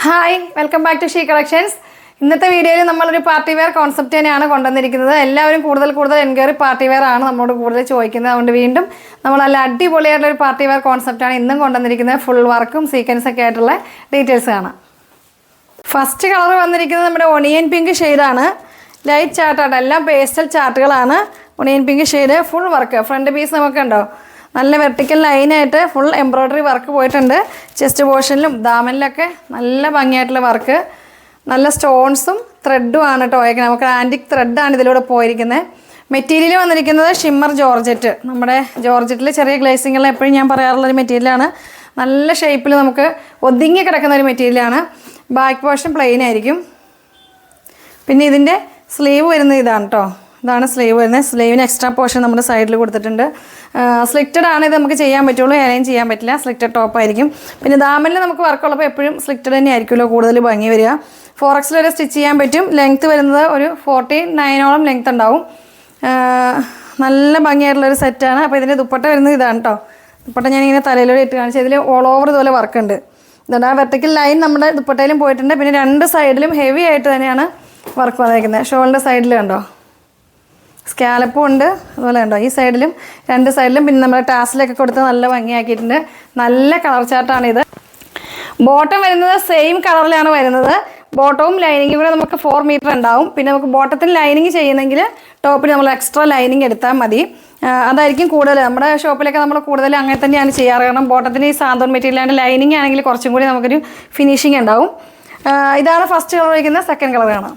Hi, welcome back to she collections. ഇന്നത്തെ വീഡിയോയിൽ നമ്മളൊരു പാർട്ടി വെയർ കോൺസെപ്റ്റ് തന്നെയാണ് കൊണ്ടുവന്നിരിക്കുന്നത്. എല്ലാവരും കൂടുതൽ എൻക്വയറി പാർട്ടി വെയർ ആണ് നമ്മളോട് കൂടുതൽ ചോദിക്കുന്നത്. അതുകൊണ്ട് വീണ്ടും നമ്മൾ നല്ല അടിപൊളിയായിട്ടുള്ള ഒരു പാർട്ടി വെയർ കോൺസെപ്റ്റാണ് ഇന്നും കൊണ്ടുവന്നിരിക്കുന്നത്. ഫുൾ വർക്കും സീക്വൻസൊക്കെ ആയിട്ടുള്ള ഡീറ്റെയിൽസ് കാണാം. ഫസ്റ്റ് കളർ വന്നിരിക്കുന്നത് നമ്മുടെ ഒണിയൻ പിങ്ക് ഷെയ്ഡാണ്. ലൈറ്റ് ചാർട്ടാണ്, എല്ലാം പേസ്റ്റൽ ചാർട്ടുകളാണ്. Onion pink shade, full work. Front piece നമുക്കുണ്ടോ, നല്ല വെർട്ടിക്കൽ ലൈനായിട്ട് ഫുൾ എംബ്രോയ്ഡറി വർക്ക് പോയിട്ടുണ്ട്. ചെസ്റ്റ് പോർഷനിലും ദാമനിലൊക്കെ നല്ല ഭംഗിയായിട്ടുള്ള വർക്ക്. നല്ല സ്റ്റോൺസും ത്രെഡും ആണ് കേട്ടോ. നമുക്ക് ആൻറ്റിക് ത്രെഡാണ് ഇതിലൂടെ പോയിരിക്കുന്നത്. മെറ്റീരിയൽ വന്നിരിക്കുന്നത് ഷിമ്മർ ജോർജറ്റ്. നമ്മുടെ ജോർജറ്റിൽ ചെറിയ ഗ്ലേസിങ്ങുകൾ എപ്പോഴും ഞാൻ പറയാറുള്ളൊരു മെറ്റീരിയലാണ്. നല്ല ഷേപ്പിൽ നമുക്ക് ഒതുങ്ങി കിടക്കുന്ന ഒരു മെറ്റീരിയലാണ്. ബാക്ക് പോർഷൻ പ്ലെയിൻ ആയിരിക്കും. പിന്നെ ഇതിൻ്റെ സ്ലീവ് വരുന്നത് ഇതാണ് കേട്ടോ. ഇതാണ് സ്ലീവ് വരുന്നത്. സ്ലീവിന് എക്സ്ട്രാ പോർഷൻ നമ്മുടെ സൈഡിൽ കൊടുത്തിട്ടുണ്ട്. സ്ലിക്റ്റഡ് ആണ് ഇത് നമുക്ക് ചെയ്യാൻ പറ്റുള്ളൂ, അലൈൻ ചെയ്യാൻ പറ്റില്ല. സ്ലിക്റ്റഡ് ടോപ്പായിരിക്കും. പിന്നെ ദാമനിൽ നമുക്ക് വർക്കുള്ളപ്പോൾ എപ്പോഴും സ്ലിക്റ്റഡ് തന്നെ ആയിരിക്കുമല്ലോ കൂടുതൽ ഭംഗി വരിക. 4X വരെ സ്റ്റിച്ച് ചെയ്യാൻ പറ്റും. ലെങ്ത്ത് വരുന്നത് ഒരു 49ഓളം ലെങ്ത്ത് ഉണ്ടാവും. നല്ല ഭംഗിയായിട്ടുള്ളൊരു സെറ്റാണ്. അപ്പോൾ ഇതിൻ്റെ ദുപ്പട്ട വരുന്നത് ഇതാണ് കേട്ടോ. ദുപ്പട്ട ഞാനിങ്ങനെ തലയിലൂടെ ഇട്ട് കാണിച്ചു. ഇതിൽ ഓൾ ഓവർ ഇതുപോലെ വർക്കുണ്ട്. ഇതുകൊണ്ട് ആ വെർട്ടിക്കൽ ലൈൻ നമ്മുടെ ദുപ്പട്ടയിലും പോയിട്ടുണ്ട്. പിന്നെ രണ്ട് സൈഡിലും ഹെവി ആയിട്ട് തന്നെയാണ് വർക്ക് വന്നിരിക്കുന്നത്. ഷോളിൻ്റെ സൈഡിൽ കണ്ടോ സ്കാലപ്പും ഉണ്ട്, അതുപോലെ ഉണ്ടോ ഈ സൈഡിലും രണ്ട് സൈഡിലും. പിന്നെ നമ്മുടെ ടാസിലൊക്കെ കൊടുത്ത് നല്ല ഭംഗിയാക്കിയിട്ടുണ്ട്. നല്ല കളർ ചാർട്ടാണിത്. ബോട്ടം വരുന്നത് സെയിം കളറിലാണ് വരുന്നത്. ബോട്ടവും ലൈനിങ്ങും കൂടെ നമുക്ക് 4 മീറ്റർ ഉണ്ടാവും. പിന്നെ നമുക്ക് ബോട്ടത്തിൽ ലൈനിങ് ചെയ്യുന്നെങ്കിൽ ടോപ്പിൽ നമ്മൾ എക്സ്ട്രാ ലൈനിങ് എടുത്താൽ മതി. അതായിരിക്കും കൂടുതൽ. നമ്മുടെ ഷോപ്പിലൊക്കെ നമ്മൾ കൂടുതൽ അങ്ങനെ തന്നെയാണ് ചെയ്യാറ്. കാരണം ബോട്ടത്തിന് ഈ സാന്തോൺ മെറ്റീരിയലാണ്. ലൈനിങ് ആണെങ്കിൽ കുറച്ചും കൂടി നമുക്കൊരു ഫിനിഷിങ് ഉണ്ടാവും. ഇതാണ് ഫസ്റ്റ് കളർ വയ്ക്കുന്നത്. സെക്കൻഡ് കളർ കാണാം.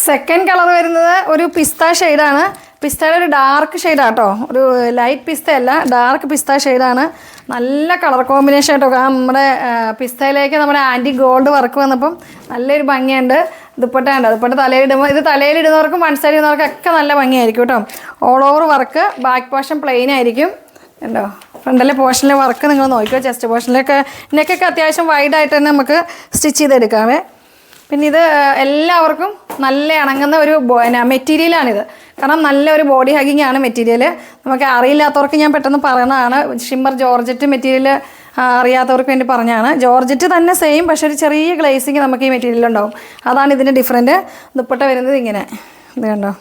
സെക്കൻഡ് കളർ വരുന്നത് ഒരു പിസ്ത ഷെയ്ഡാണ്. പിസ്തയുടെ ഒരു ഡാർക്ക് ഷെയ്ഡാണ് കേട്ടോ. ഒരു ലൈറ്റ് പിസ്ത അല്ല, ഡാർക്ക് പിസ്ത ഷെയ്ഡാണ്. നല്ല കളർ കോമ്പിനേഷൻ കേട്ടോ. നമ്മുടെ പിസ്തയിലേക്ക് നമ്മുടെ ആൻറ്റി ഗോൾഡ് വർക്ക് വന്നപ്പം നല്ലൊരു ഭംഗിയുണ്ട്. ദുപ്പട്ട ഉണ്ട്. ദുപ്പട്ട തലയിലിടുമ്പോൾ ഇത് തലയിലിടുന്നവർക്കും വൺ സൈഡ് ഇടുന്നവർക്കൊക്കെ നല്ല ഭംഗിയായിരിക്കും കേട്ടോ. All over work. Back portion plain ആയിരിക്കും. ഉണ്ടോ ഫ്രണ്ടിലെ പോർഷനിലെ വർക്ക് നിങ്ങൾ നോക്കിയോ. ചെസ്റ്റ് പോർഷനിലൊക്കെ നെക്കൊക്കെ അത്യാവശ്യം വൈഡായിട്ട് തന്നെ നമുക്ക് സ്റ്റിച്ച് ചെയ്തെടുക്കാമേ. പിന്നെ ഇത് എല്ലാവർക്കും നല്ല ഇണങ്ങുന്ന ഒരു മെറ്റീരിയലാണിത്. കാരണം നല്ലൊരു ബോഡി ഹഗിങ് ആണ് മെറ്റീരിയൽ. നമുക്ക് അറിയില്ലാത്തവർക്ക് ഞാൻ പെട്ടെന്ന് പറയുന്നതാണ്. ഷിമ്മർ ജോർജറ്റ് മെറ്റീരിയൽ അറിയാത്തവർക്ക് വേണ്ടി പറഞ്ഞതാണ്. ജോർജറ്റ് തന്നെ സെയിം, പക്ഷേ ഒരു ചെറിയ ഗ്ലേസിങ് നമുക്ക് ഈ മെറ്റീരിയൽ ഉണ്ടാവും. അതാണ് ഇതിൻ്റെ ഡിഫറൻറ്റ്. ദുപ്പട്ട വരുന്നത് ഇങ്ങനെ, ഇത് കണ്ടോ,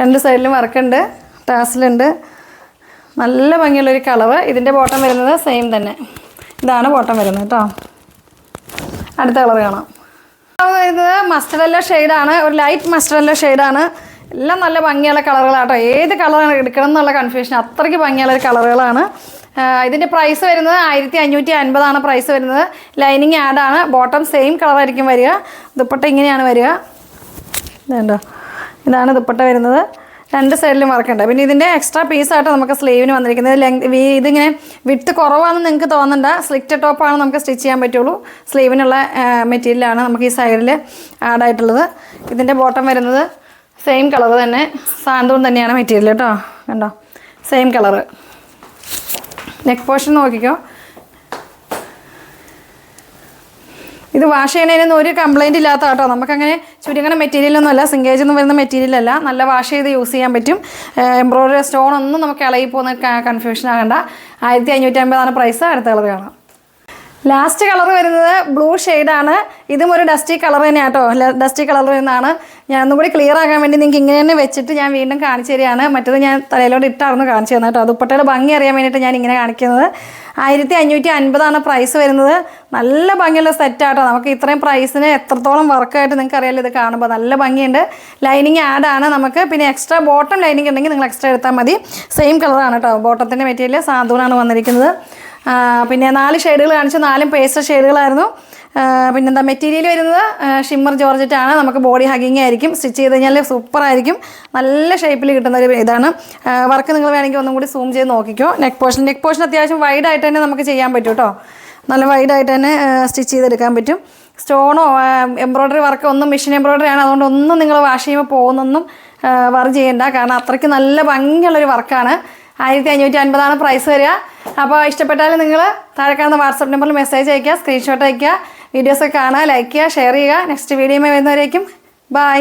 രണ്ട് സൈഡിലും വർക്കുണ്ട്, ടാസിലുണ്ട്. നല്ല ഭംഗിയുള്ളൊരു കളറ്. ഇതിൻ്റെ ബോട്ടം വരുന്നത് സെയിം തന്നെ. ഇതാണ് ബോട്ടം വരുന്നത് കേട്ടോ. അടുത്ത കളർ കാണാം. വരുന്നത് മസ്റ്റർഡ് യെല്ലോ ഷെയ്ഡാണ്. ഒരു ലൈറ്റ് മസ്റ്റർഡ് യെല്ലോ ഷെയ്ഡാണ്. എല്ലാം നല്ല ഭംഗിയുള്ള കളറുകളാട്ടോ. ഏത് കളറാണ് എടുക്കണം എന്നുള്ള കൺഫ്യൂഷൻ. അത്രയ്ക്ക് ഭംഗിയുള്ള കളറുകളാണ്. ഇതിൻ്റെ പ്രൈസ് വരുന്നത് 1550 പ്രൈസ് വരുന്നത്. ലൈനിങ് ആഡാണ്. ബോട്ടം സെയിം കളറായിരിക്കും വരിക. ദുപ്പട്ട ഇങ്ങനെയാണ് വരിക. ഇതുണ്ടോ, ഇതാണ് ദുപ്പട്ട വരുന്നത്. രണ്ട് സൈഡിലും വർക്കുണ്ട്. പിന്നെ ഇതിൻ്റെ എക്സ്ട്രാ പീസായിട്ട് നമുക്ക് സ്ലീവിന് വന്നിരിക്കുന്നത്. ഇതിങ്ങനെ വിട്ട് കുറവാണെന്ന് നിങ്ങൾക്ക് തോന്നണ്ട. സ്ലിക്റ്റ് ടോപ്പാണ് നമുക്ക് സ്റ്റിച്ച് ചെയ്യാൻ പറ്റുള്ളൂ. സ്ലീവിനുള്ള മെറ്റീരിയലാണ് നമുക്ക് ഈ സൈഡിൽ ആഡായിട്ടുള്ളത്. ഇതിൻ്റെ ബോട്ടം വരുന്നത് സെയിം കളർ തന്നെ. സാന്തൂൺ തന്നെയാണ് മെറ്റീരിയൽ കേട്ടോ. കണ്ടോ, സെയിം കളറ്. നെക്ക് പോർഷൻ നോക്കിക്കോ. ഇത് വാഷ് ചെയ്യുന്നതിനൊന്നും ഒരു കംപ്ലയിൻ്റ് ഇല്ലാത്ത കേട്ടോ. നമുക്കങ്ങനെ ചുരുങ്ങണ മെറ്റീരിയലൊന്നുമല്ല, സിങ്കേജ് ഒന്നും വരുന്ന മെറ്റീരിയലല്ല. നല്ല വാഷ് ചെയ്ത് യൂസ് ചെയ്യാൻ പറ്റും. എംബ്രോയ്ഡറി സ്റ്റോൺ ഒന്നും നമുക്ക് ഇളകി പോകുന്ന കൺഫ്യൂഷൻ ആകണ്ട. 1550 പ്രൈസ്. അടുത്ത കളർ കാണാം. ലാസ്റ്റ് കളർ വരുന്നത് ബ്ലൂ ഷെയ്ഡാണ്. ഇതും ഒരു ഡസ്റ്റി കളർ തന്നെയാണ് കേട്ടോ. ഡസ്റ്റി കളർ വരുന്നതാണ്. ഞാൻ ഒന്നും കൂടി ക്ലിയർ ആകാൻ വേണ്ടി നിങ്ങൾക്ക് ഇങ്ങനെ തന്നെ വെച്ചിട്ട് ഞാൻ വീണ്ടും കാണിച്ചു തരികയാണ്. മറ്റത് ഞാൻ തലയിലോട്ട് ഇട്ടായിരുന്നു കാണിച്ചു തന്നത് കേട്ടോ. ദുപ്പട്ടയുടെ ഭംഗി അറിയാൻ വേണ്ടിയിട്ട് ഞാൻ ഇങ്ങനെ കാണിക്കുന്നത്. 1550 പ്രൈസ് വരുന്നത്. നല്ല ഭംഗിയുള്ള സെറ്റാട്ടോ. നമുക്ക് ഇത്രയും പ്രൈസിന് എത്രത്തോളം വർക്കായിട്ട് നിങ്ങൾക്ക് അറിയാമല്ലോ. ഇത് കാണുമ്പോൾ നല്ല ഭംഗിയുണ്ട്. ലൈനിങ് ആഡാണ് നമുക്ക്. പിന്നെ എക്സ്ട്രാ ബോട്ടം ലൈനിങ് ഉണ്ടെങ്കിൽ നിങ്ങൾ എക്സ്ട്രാ എടുത്താൽ മതി. സെയിം കളറാണ് കേട്ടോ. ബോട്ടത്തിൻ്റെ മെറ്റീരിയൽ സാന്തൂണാണ് വന്നിരിക്കുന്നത്. പിന്നെ 4 ഷെയ്ഡുകൾ കാണിച്ചു. 4 പേസ്റ്റൽ ഷെയ്ഡുകളായിരുന്നു. പിന്നെന്താ മെറ്റീരിയൽ വരുന്നത് ഷിമ്മർ ജോർജറ്റ് ആണ്. നമുക്ക് ബോഡി ഹഗിങ് ആയിരിക്കും. സ്റ്റിച്ച് ചെയ്ത് കഴിഞ്ഞാൽ സൂപ്പറായിരിക്കും. നല്ല ഷേപ്പിൽ കിട്ടുന്ന ഒരു ഇതാണ്. വർക്ക് നിങ്ങൾ വേണമെങ്കിൽ ഒന്നും കൂടി സൂം ചെയ്ത് നോക്കിക്കോ. നെക്ക് പോർഷൻ അത്യാവശ്യം വൈഡായിട്ട് തന്നെ നമുക്ക് ചെയ്യാൻ പറ്റും കേട്ടോ. നല്ല വൈഡായിട്ട് തന്നെ സ്റ്റിച്ച് ചെയ്തെടുക്കാൻ പറ്റും. സ്റ്റോണോ എംബ്രോയ്ഡറി വർക്ക് ഒന്നും മെഷീൻ എംബ്രോയ്ഡറി ആണ്. അതുകൊണ്ട് ഒന്നും നിങ്ങൾ വാഷ് ചെയ്യുമ്പോൾ പോകുന്നൊന്നും വർക്ക് ചെയ്യേണ്ട. കാരണം അത്രയ്ക്ക് നല്ല ഭംഗിയുള്ളൊരു വർക്കാണ്. 1550 പ്രൈസ് വരിക. അപ്പോൾ ഇഷ്ടപ്പെട്ടാൽ നിങ്ങൾ താഴെ കാണുന്ന വാട്സപ്പ് നമ്പറിൽ മെസ്സേജ് അയയ്ക്കുക, സ്ക്രീൻഷോട്ട് അയയ്ക്കുക. വീഡിയോസൊക്കെ കാണുക, ലൈക്ക് ചെയ്യുക, ഷെയർ ചെയ്യുക. നെക്സ്റ്റ് വീഡിയോയുമായി വരുന്നവരേക്കും ബൈ.